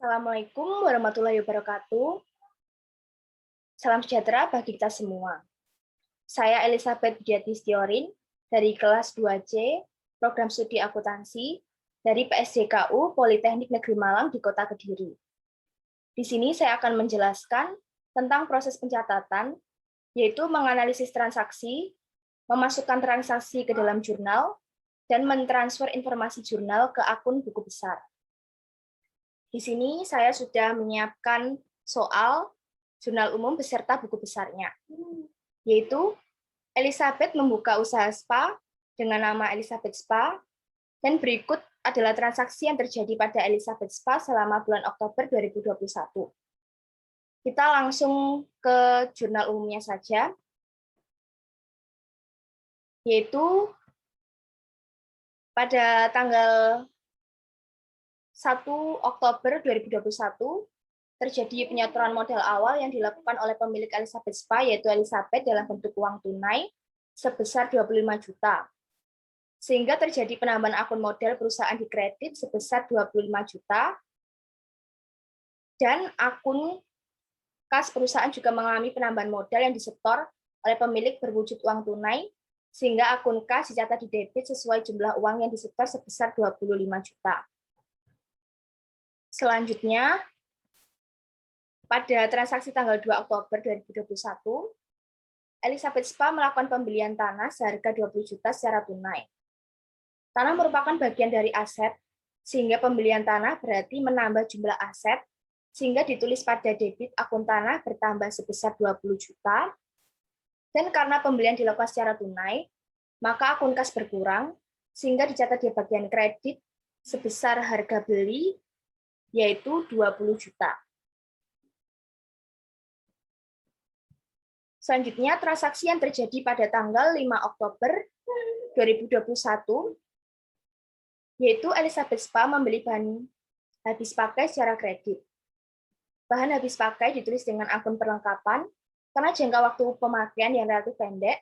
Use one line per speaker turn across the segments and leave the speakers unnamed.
Assalamualaikum warahmatullahi wabarakatuh. Salam sejahtera bagi kita semua. Saya Elizabeth Diatis Tiorin dari kelas 2C, Program Studi Akuntansi dari PSDKU Politeknik Negeri Malang di Kota Kediri. Di sini saya akan menjelaskan tentang proses pencatatan, yaitu menganalisis transaksi, memasukkan transaksi ke dalam jurnal, dan mentransfer informasi jurnal ke akun buku besar. Di sini saya sudah menyiapkan soal jurnal umum beserta buku besarnya, yaitu Elizabeth membuka usaha spa dengan nama Elizabeth Spa, dan berikut adalah transaksi yang terjadi pada Elizabeth Spa selama bulan Oktober 2021. Kita langsung ke jurnal umumnya saja, yaitu pada tanggal 1 Oktober 2021, terjadi penyetoran modal awal yang dilakukan oleh pemilik Elizabeth Spa, yaitu Elizabeth, dalam bentuk uang tunai sebesar 25 juta. Sehingga terjadi penambahan akun modal perusahaan di kredit sebesar 25 juta, dan akun kas perusahaan juga mengalami penambahan modal yang disetor oleh pemilik berwujud uang tunai, sehingga akun kas dicatat di debit sesuai jumlah uang yang disetor sebesar 25 juta. Selanjutnya, pada transaksi tanggal 2 Oktober 2021, Elizabeth Spa melakukan pembelian tanah seharga 20 juta secara tunai. Tanah merupakan bagian dari aset, sehingga pembelian tanah berarti menambah jumlah aset, sehingga ditulis pada debit akun tanah bertambah sebesar 20 juta, dan karena pembelian dilakukan secara tunai, maka akun kas berkurang, sehingga dicatat di bagian kredit sebesar harga beli, yaitu 20 juta. Selanjutnya, transaksi yang terjadi pada tanggal 5 Oktober 2021, yaitu Elizabeth Spa membeli bahan habis pakai secara kredit. Bahan habis pakai ditulis dengan akun perlengkapan, karena jangka waktu pemakaian yang relatif pendek,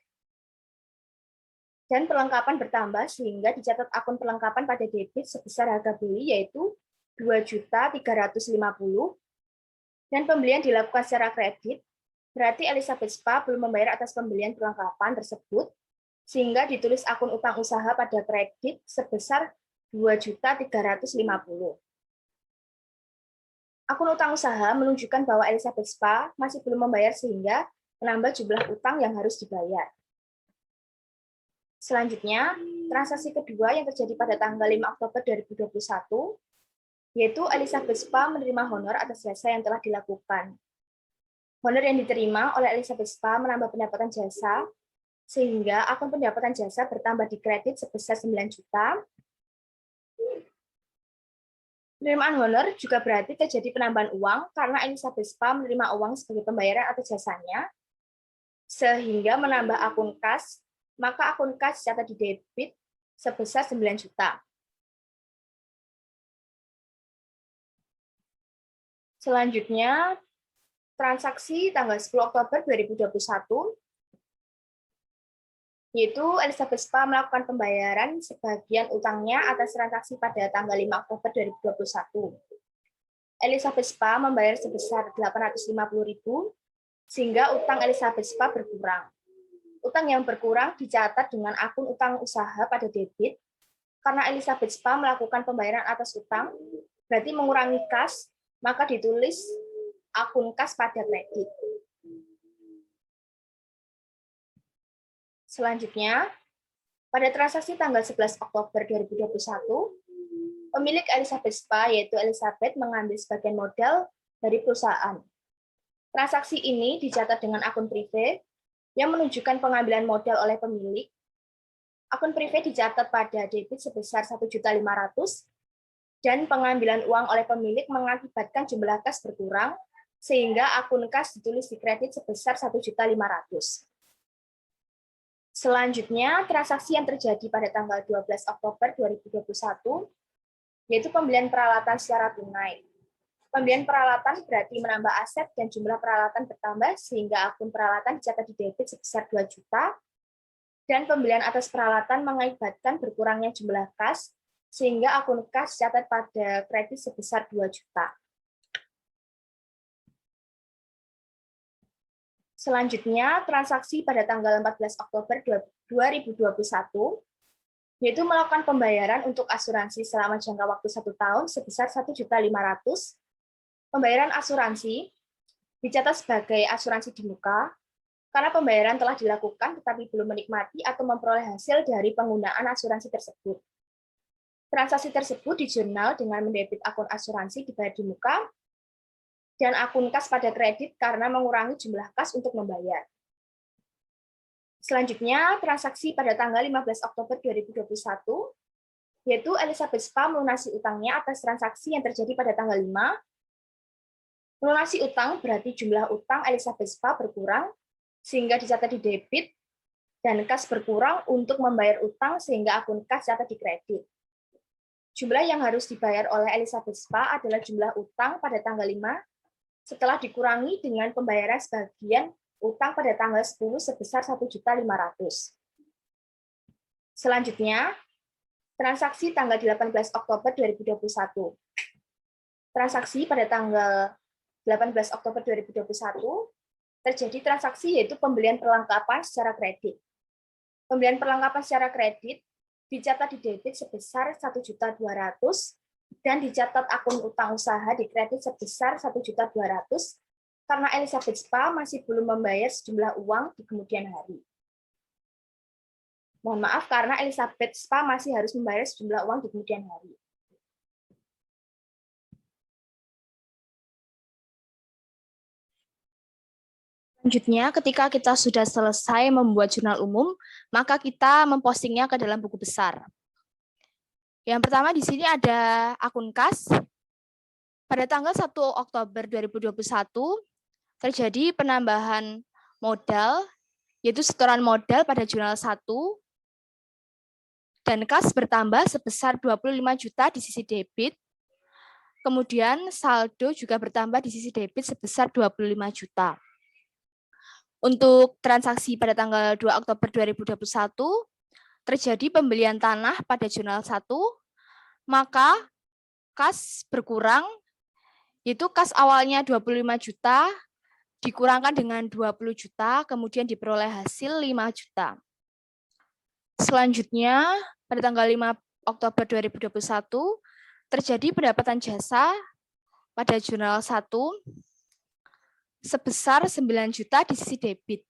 dan perlengkapan bertambah sehingga dicatat akun perlengkapan pada debit sebesar harga beli, yaitu 2.350.000, dan pembelian dilakukan secara kredit, berarti Elizabeth Spa belum membayar atas pembelian perlengkapan tersebut, sehingga ditulis akun utang usaha pada kredit sebesar 2.350.000. Akun utang usaha menunjukkan bahwa Elizabeth Spa masih belum membayar sehingga menambah jumlah utang yang harus dibayar. Selanjutnya, transaksi kedua yang terjadi pada tanggal 5 Oktober 2021, yaitu Elizabeth Spa menerima honor atas jasa yang telah dilakukan. Honor yang diterima oleh Elizabeth Spa menambah pendapatan jasa, sehingga akun pendapatan jasa bertambah di kredit sebesar 9 juta. Penerimaan honor juga berarti terjadi penambahan uang karena Elizabeth Spa menerima uang sebagai pembayaran atas jasanya, sehingga menambah akun kas, maka akun kas dicatat di debit sebesar 9 juta. Selanjutnya, transaksi tanggal 10 Oktober 2021, yaitu Elizabeth Spa melakukan pembayaran sebagian utangnya atas transaksi pada tanggal 5 Oktober 2021. Elizabeth Spa membayar sebesar 850.000, sehingga utang Elizabeth Spa berkurang. Utang yang berkurang dicatat dengan akun utang usaha pada debit, karena Elizabeth Spa melakukan pembayaran atas utang, berarti mengurangi kas, maka ditulis akun kas pada kredit. Selanjutnya, pada transaksi tanggal 11 Oktober 2021, pemilik Elizabeth Spa, yaitu Elizabeth, mengambil sebagian modal dari perusahaan. Transaksi ini dicatat dengan akun privé yang menunjukkan pengambilan modal oleh pemilik. Akun privé dicatat pada debit sebesar 1.500.000, dan pengambilan uang oleh pemilik mengakibatkan jumlah kas berkurang, sehingga akun kas ditulis di kredit sebesar 1.500.000. Selanjutnya, transaksi yang terjadi pada tanggal 12 Oktober 2021, yaitu pembelian peralatan secara tunai. Pembelian peralatan berarti menambah aset dan jumlah peralatan bertambah, sehingga akun peralatan dicatat di debit sebesar 2 juta, dan pembelian atas peralatan mengakibatkan berkurangnya jumlah kas, sehingga akun kas dicatat pada kredit sebesar 2 juta. Selanjutnya, transaksi pada tanggal 14 Oktober 2021, yaitu melakukan pembayaran untuk asuransi selama jangka waktu 1 tahun sebesar 1.500.000. Pembayaran asuransi dicatat sebagai asuransi di muka, karena pembayaran telah dilakukan tetapi belum menikmati atau memperoleh hasil dari penggunaan asuransi tersebut. Transaksi tersebut dijurnal dengan mendebit akun asuransi dibayar di muka dan akun kas pada kredit karena mengurangi jumlah kas untuk membayar. Selanjutnya, transaksi pada tanggal 15 Oktober 2021, yaitu Elizabeth Spa melunasi utangnya atas transaksi yang terjadi pada tanggal 5. Melunasi utang berarti jumlah utang Elizabeth Spa berkurang, sehingga dicatat di debit, dan kas berkurang untuk membayar utang sehingga akun kas dicatat di kredit. Jumlah yang harus dibayar oleh Elizabeth Spa adalah jumlah utang pada tanggal 5 setelah dikurangi dengan pembayaran sebagian utang pada tanggal 10 sebesar 1.500.000. Selanjutnya, transaksi tanggal 18 Oktober 2021. Transaksi pada tanggal 18 Oktober 2021 terjadi transaksi yaitu pembelian perlengkapan secara kredit. Pembelian perlengkapan secara kredit dicatat di debit sebesar 1.200.000 dan dicatat akun utang usaha di kredit sebesar 1.200.000 karena Elizabeth Spa masih belum membayar sejumlah uang di kemudian hari. Mohon maaf karena Elizabeth Spa masih harus membayar sejumlah uang di kemudian hari. Selanjutnya, ketika kita sudah selesai membuat jurnal umum, maka kita mempostingnya ke dalam buku besar. Yang pertama di sini ada akun kas. Pada tanggal 1 Oktober 2021, terjadi penambahan modal, yaitu setoran modal pada jurnal 1, dan kas bertambah sebesar 25 juta di sisi debit. Kemudian saldo juga bertambah di sisi debit sebesar 25 juta. Untuk transaksi pada tanggal 2 Oktober 2021, terjadi pembelian tanah pada jurnal 1, maka kas berkurang, yaitu kas awalnya 25 juta, dikurangkan dengan 20 juta, kemudian diperoleh hasil 5 juta. Selanjutnya, pada tanggal 5 Oktober 2021, terjadi pendapatan jasa pada jurnal 1, sebesar 9 juta di sisi debit.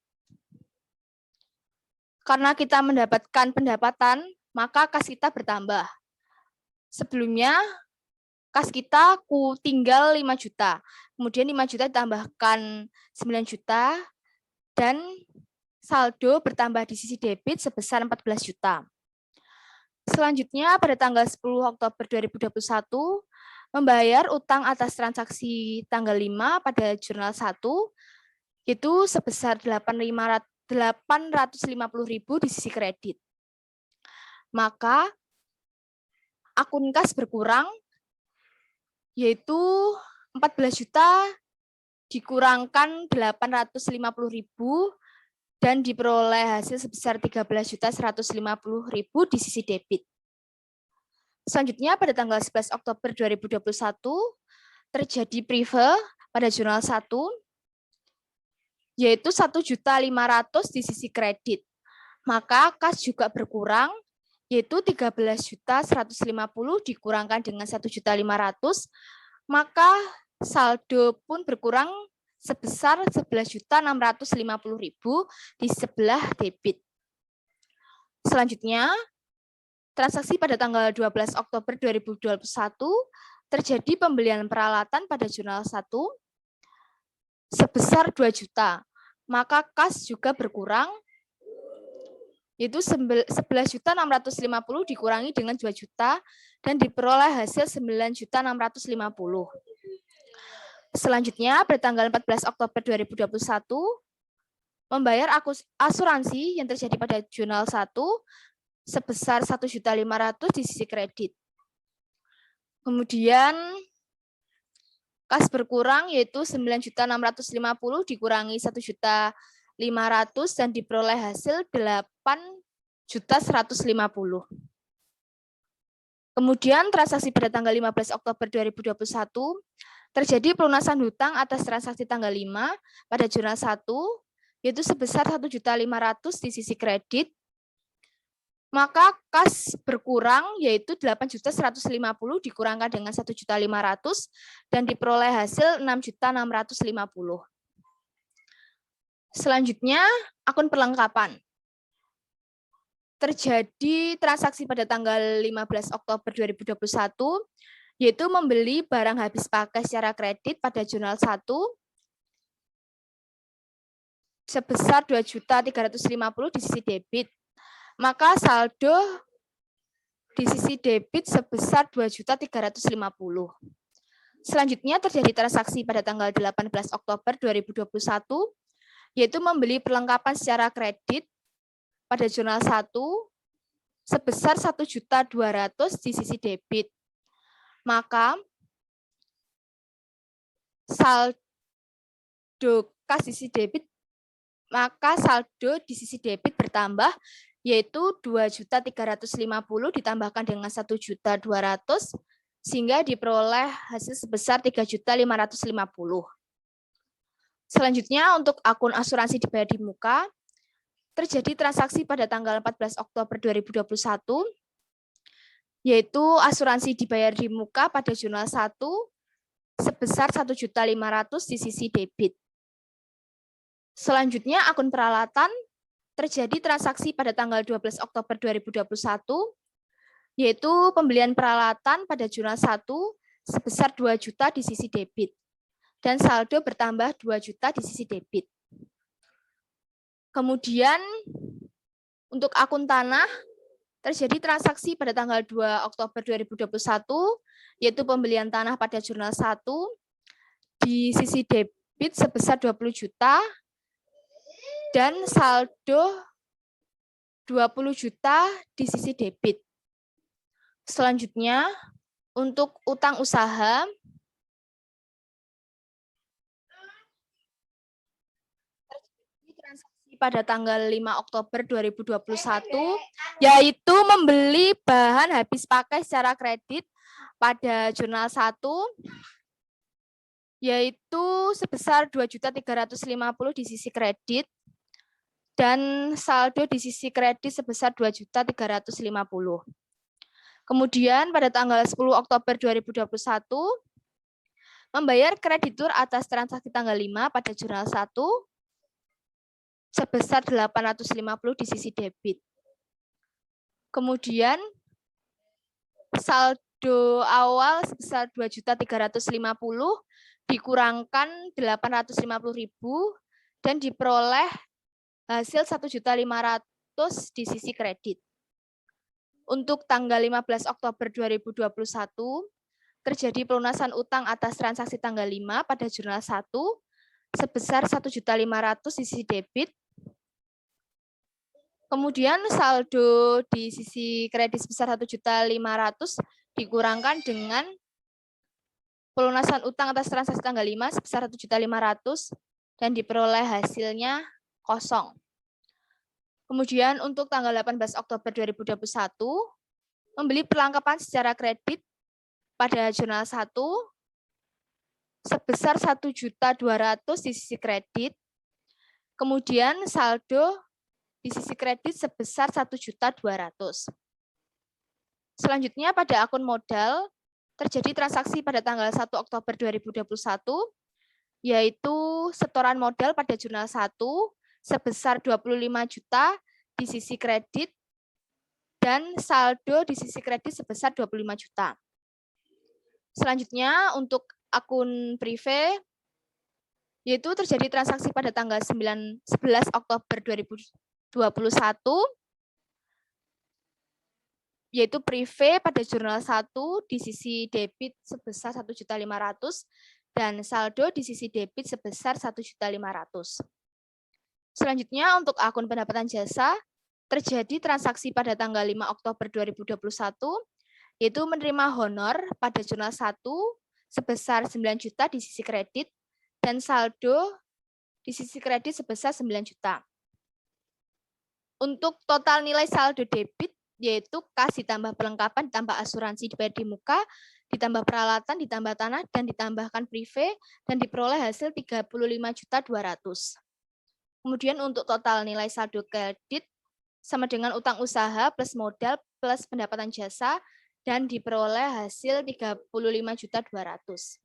Karena kita mendapatkan pendapatan, maka kas kita bertambah. Sebelumnya, kas kita tinggal 5 juta. Kemudian 5 juta ditambahkan 9 juta, dan saldo bertambah di sisi debit sebesar 14 juta. Selanjutnya, pada tanggal 10 Oktober 2021, membayar utang atas transaksi tanggal 5 pada jurnal 1, itu sebesar 850.000 di sisi kredit. Maka akun kas berkurang, yaitu 14 juta dikurangkan 850.000 dan diperoleh hasil sebesar 13.150.000 di sisi debit. Selanjutnya pada tanggal 11 Oktober 2021 terjadi prive pada jurnal 1, yaitu 1.500.000 di sisi kredit. Maka kas juga berkurang, yaitu 13.150.000 dikurangkan dengan 1.500.000, maka saldo pun berkurang sebesar 11.650.000 di sebelah debit. Selanjutnya, transaksi pada tanggal 12 Oktober 2021 terjadi pembelian peralatan pada jurnal 1 sebesar 2 juta. Maka kas juga berkurang, yaitu 11.650 dikurangi dengan 2 juta dan diperoleh hasil 9.650. Selanjutnya, pada tanggal 14 Oktober 2021, membayar asuransi yang terjadi pada jurnal 1 sebesar 1.500.000 di sisi kredit. Kemudian, kas berkurang, yaitu 9.650 dikurangi 1.500.000 dan diperoleh hasil 8.150. Kemudian, transaksi pada tanggal 15 Oktober 2021, terjadi pelunasan hutang atas transaksi tanggal 5 pada jurnal 1 yaitu sebesar 1.500.000 di sisi kredit, maka kas berkurang yaitu 8.150.000 dikurangkan dengan 1.500.000 dan diperoleh hasil 6.650.000. Selanjutnya, akun perlengkapan. Terjadi transaksi pada tanggal 15 Oktober 2021, yaitu membeli barang habis pakai secara kredit pada jurnal 1 sebesar 2.350.000 di sisi debit. Maka saldo di sisi debit sebesar 2.350.000. Selanjutnya terjadi transaksi pada tanggal 18 Oktober 2021, yaitu membeli perlengkapan secara kredit pada jurnal 1 sebesar 1.200.000 di sisi debit. Maka saldo kas di sisi debit, di sisi debit bertambah yaitu 2.350.000 ditambahkan dengan 1.200.000 sehingga diperoleh hasil sebesar 3.550.000. Selanjutnya untuk akun asuransi dibayar di muka, terjadi transaksi pada tanggal 14 Oktober 2021, yaitu asuransi dibayar di muka pada jurnal 1 sebesar 1.500.000 di sisi debit. Selanjutnya akun peralatan, terjadi transaksi pada tanggal 12 Oktober 2021, yaitu pembelian peralatan pada jurnal 1 sebesar 2 juta di sisi debit, dan saldo bertambah 2 juta di sisi debit. Kemudian untuk akun tanah, terjadi transaksi pada tanggal 2 Oktober 2021, yaitu pembelian tanah pada jurnal 1 di sisi debit sebesar 20 juta, dan saldo 20 juta di sisi debit. Selanjutnya, untuk utang usaha, terjadi transaksi pada tanggal 5 Oktober 2021, yaitu membeli bahan habis pakai secara kredit pada jurnal 1, yaitu sebesar 2.350.000 di sisi kredit, dan saldo di sisi kredit sebesar 2.350.000. Kemudian pada tanggal 10 Oktober 2021, membayar kreditur atas transaksi tanggal 5 pada jurnal 1 sebesar 850 di sisi debit. Kemudian saldo awal sebesar 2.350.000 dikurangkan 850.000 dan diperoleh hasil 1.500.000 di sisi kredit. Untuk tanggal 15 Oktober 2021, terjadi pelunasan utang atas transaksi tanggal 5 pada jurnal 1 sebesar 1.500.000 di sisi debit. Kemudian saldo di sisi kredit sebesar 1.500.000 dikurangkan dengan pelunasan utang atas transaksi tanggal 5 sebesar 1.500.000 dan diperoleh hasilnya kosong. Kemudian untuk tanggal 18 Oktober 2021, membeli perlengkapan secara kredit pada jurnal 1 sebesar 1.200.000 di sisi kredit. Kemudian saldo di sisi kredit sebesar 1.200.000. Selanjutnya pada akun modal, terjadi transaksi pada tanggal 1 Oktober 2021, yaitu setoran modal pada jurnal 1 sebesar 25 juta di sisi kredit dan saldo di sisi kredit sebesar 25 juta. Selanjutnya untuk akun privé, yaitu terjadi transaksi pada tanggal 11 Oktober 2021, yaitu privé pada jurnal 1 di sisi debit sebesar 1.500.000 dan saldo di sisi debit sebesar 1.500.000. Selanjutnya untuk akun pendapatan jasa, terjadi transaksi pada tanggal 5 Oktober 2021, yaitu menerima honor pada jurnal 1 sebesar 9 juta di sisi kredit dan saldo di sisi kredit sebesar 9 juta. Untuk total nilai saldo debit, yaitu kas ditambah perlengkapan, ditambah asuransi dibayar di muka, ditambah peralatan, ditambah tanah, dan ditambahkan privé, dan diperoleh hasil 35.200.000. Kemudian untuk total nilai saldo kredit sama dengan utang usaha plus modal plus pendapatan jasa dan diperoleh hasil 35.200.000.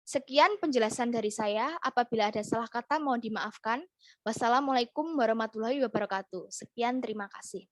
Sekian penjelasan dari saya. Apabila ada salah kata mohon dimaafkan. Wassalamualaikum warahmatullahi wabarakatuh. Sekian, terima kasih.